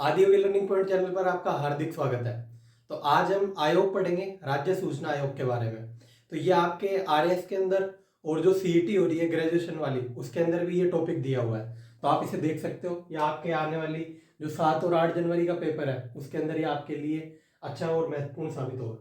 आदि योगी learning point channel पर आपका हार्दिक स्वागत है। तो आज हम आयोग पढ़ेंगे, राज्य सूचना आयोग के बारे में। तो ये आपके आरएस के अंदर और जो सीईटी हो रही है ग्रेजुएशन वाली, उसके अंदर भी ये टॉपिक दिया हुआ है। तो आप इसे देख सकते हो। ये आपके आने वाली जो 7 और 8 जनवरी का पेपर है, उसके अंदर ये आपके लिए अच्छा और महत्वपूर्ण साबित होगा।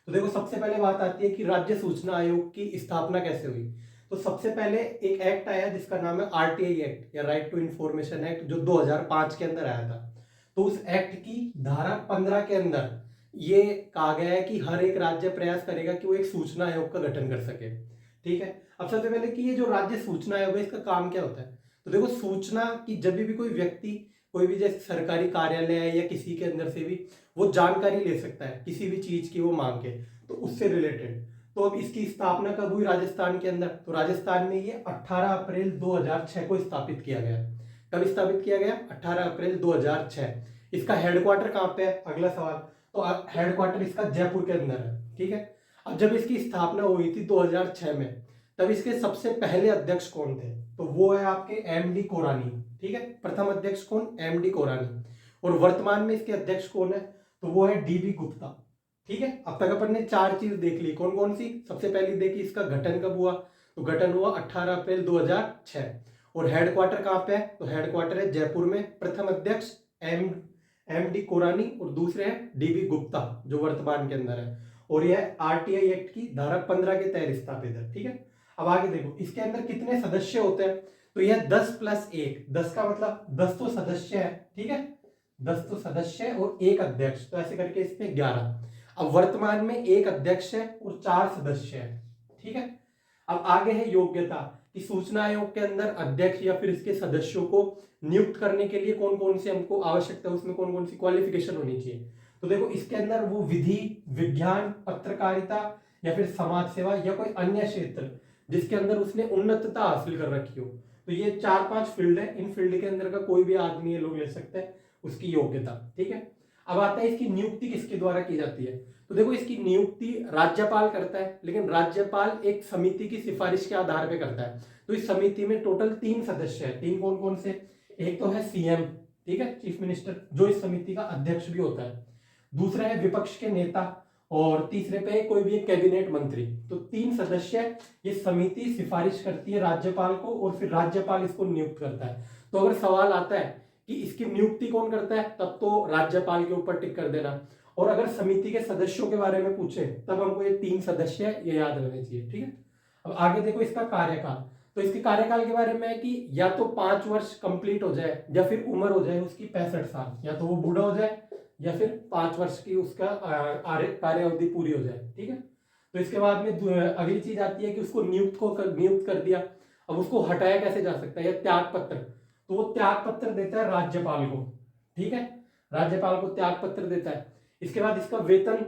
तो देखो, सबसे पहले बात आती है कि राज्य सूचना आयोग की स्थापना कैसे हुई। तो सबसे पहले एक एक्ट आया जिसका नाम है आरटीआई एक्ट या राइट टू इंफॉर्मेशन एक्ट, जो 2005 के अंदर आया था। तो उस एक्ट की धारा 15 के अंदर ये कहा गया है कि हर एक राज्य प्रयास करेगा कि वो एक सूचना आयोग का गठन कर सके। ठीक है। अब सबसे पहले कि ये जो राज्य सूचना आयोग है, इसका काम क्या होता है। तो देखो, सूचना की जब भी कोई व्यक्ति कोई भी जैसे सरकारी कार्यालय है या किसी के अंदर से भी वो जानकारी ले सकता है किसी भी चीज की वो मांग के, तो उससे रिलेटेड। तो अब इसकी स्थापना कब हुई राजस्थान के अंदर। तो राजस्थान में ये 18 अप्रैल 2006 को स्थापित किया गया। कब स्थापित किया गया? 18 अप्रैल 2006। इसका हेडक्वार्टर कहाँ पे है? अगला सवाल। तो हेडक्वार्टर इसका जयपुर के अंदर है। ठीक है। अब जब इसकी स्थापना हुई थी 2006 में, तब इसके सबसे पहले अध्यक्ष कौन थे? तो वो है आपके एमडी कोरानी। ठीक है। प्रथम अध्यक्ष कौन? एमडी कोरानी। और वर्तमान में इसके अध्यक्ष कौन है? तो वो है डीबी गुप्ता। ठीक है। अब तक अपन ने 4 चीज देख ली। कौन कौन सी? सबसे पहली देखी इसका गठन कब हुआ। तो गठन हुआ 18 अप्रैल 2006। और हेडक्वार्टर कहाँ पे है? तो हेडक्वार्टर है जयपुर में। प्रथम अध्यक्ष एमडी कोरानी और दूसरे हैं डीबी गुप्ता, जो वर्तमान के अंदर है। और यह आरटीआई एक्ट की धारा 15 के तहत स्थापित है। ठीक है। अब आगे देखो, इसके अंदर कितने सदस्य होते हैं। तो यह 10+1, 10 का मतलब 10 तो सदस्य है। ठीक है। 10 तो सदस्य और एक अध्यक्ष, तो ऐसे करके इसमें 11। अब वर्तमान में एक अध्यक्ष है और 4 सदस्य है। ठीक है। अब आगे है योग्यता कि सूचना आयोग के अंदर अध्यक्ष या फिर इसके सदस्यों को नियुक्त करने के लिए कौन कौन सी हमको आवश्यकता है, उसमें कौन कौन सी क्वालिफिकेशन होनी चाहिए। तो देखो, इसके अंदर वो विधि, विज्ञान, पत्रकारिता या फिर समाज सेवा या कोई अन्य क्षेत्र जिसके अंदर उसने उन्नतता हासिल कर रखी हो। तो ये 4-5 फील्ड है। इन फील्ड के अंदर का कोई भी आदमी ये लोग ले सकते हैं उसकी योग्यता। ठीक है। अब आता है इसकी नियुक्ति किसके द्वारा की जाती है। तो देखो, इसकी नियुक्ति राज्यपाल करता है, लेकिन राज्यपाल एक समिति की सिफारिश के आधार पर करता है। तो इस समिति में टोटल 3 सदस्य है। 3 कौन कौन से? एक तो है सीएम, ठीक है, चीफ मिनिस्टर, जो इस समिति का अध्यक्ष भी होता है। दूसरा है विपक्ष के नेता और तीसरे पे कोई भी एक कैबिनेट मंत्री। तो 3 सदस्य ये समिति सिफारिश करती है राज्यपाल को और फिर राज्यपाल इसको नियुक्त करता है। तो अगर सवाल आता है कि इसकी नियुक्ति कौन करता है, तब तो राज्यपाल के ऊपर टिक कर देना। और अगर समिति के सदस्यों के बारे में पूछे, तब हमको ये 3 सदस्य ये याद रहने चाहिए। ठीक है। अब आगे देखो इसका कार्यकाल। तो इसके कार्यकाल के बारे में है कि या तो 5 वर्ष कंप्लीट हो जाए या फिर उम्र हो जाए उसकी 65 साल, या तो वो बूढ़ा हो जाए या फिर 5 वर्ष की उसका कार्य अवधि पूरी हो जाए। ठीक है। तो इसके बाद में अगली चीज आती है कि उसको नियुक्त कर दिया। अब उसको हटाया कैसे जा सकता है, या त्याग पत्र। तो वो त्याग पत्र देता है राज्यपाल को। ठीक है। राज्यपाल को त्याग पत्र देता है। इसके बाद इसका वेतन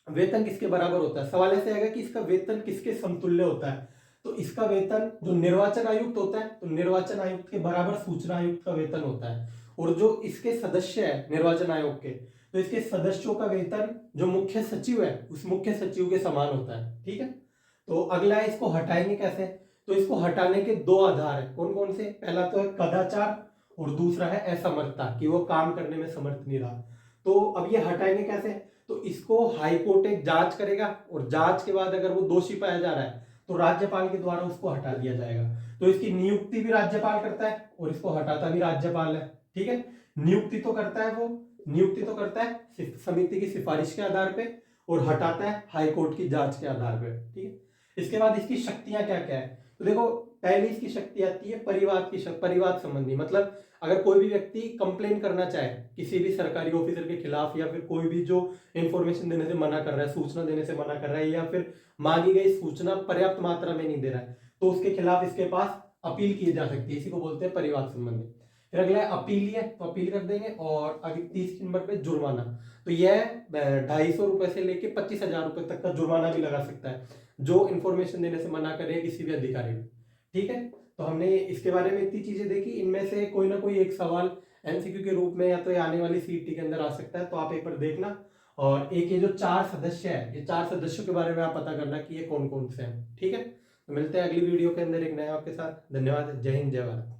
वेतन किसके बराबर होता है। सवाल ऐसे आएगा कि इसका वेतन किसके समतुल्य होता है। तो इसका वेतन जो निर्वाचन आयुक्त होता है, तो निर्वाचन आयुक्त के बराबर सूचना आयुक्त का वेतन होता है। और जो इसके सदस्य है निर्वाचन आयोग के, तो इसके सदस्यों का वेतन जो मुख्य सचिव है उस मुख्य सचिव के समान होता है। ठीक है। तो अगला है, इसको हटाएंगे कैसे। तो इसको हटाने के 2 आधार है। कौन कौन से? पहला तो है कदाचार और दूसरा है असमर्थता, कि वो काम करने में समर्थ नहीं रहा। तो अब ये हटाएंगे कैसे। तो इसको हाईकोर्ट एक जांच करेगा और जांच के बाद अगर वो दोषी पाया जा रहा है तो राज्यपाल के द्वारा उसको हटा दिया जाएगा। तो इसकी नियुक्ति भी राज्यपाल करता है और इसको हटाता भी राज्यपाल है। ठीक है। नियुक्ति तो करता है, वो नियुक्ति तो करता है समिति की सिफारिश के आधार पे और हटाता है हाईकोर्ट की जांच के आधार पे। ठीक है। इसके बाद इसकी शक्तियां क्या क्या है। तो देखो, पहली इसकी शक्ति आती है परिवाद संबंधी। मतलब अगर कोई भी व्यक्ति कंप्लेन करना चाहे किसी भी सरकारी ऑफिसर के खिलाफ, या फिर कोई भी जो इंफॉर्मेशन देने से मना कर रहा है, सूचना देने से मना कर रहा है, या फिर मांगी गई सूचना पर्याप्त मात्रा में नहीं दे रहा है, तो उसके खिलाफ इसके पास अपील की जा सकती है। इसी को बोलते हैं परिवाद संबंधी। फिर अगला है अपीलीय, तो अपील कर देंगे। और अभी 30 नंबर पे जुर्माना। तो यह 250 रुपए से लेके 25,000 रुपए तक का जुर्माना भी लगा सकता है जो इन्फॉर्मेशन देने से मना करे किसी भी अधिकारी को। ठीक है। तो हमने इसके बारे में इतनी चीजें देखी। इनमें से कोई ना कोई एक सवाल एमसीक्यू के रूप में या तो आने वाली सीईटी के अंदर आ सकता है, तो आप एक बार देखना। और एक ये जो 4 सदस्य है, ये 4 सदस्यों के बारे में आप पता करना कि ये कौन कौन से हैं। ठीक है। तो मिलते हैं अगली वीडियो के अंदर एक नया आपके साथ। धन्यवाद। जय हिंद, जय भारत।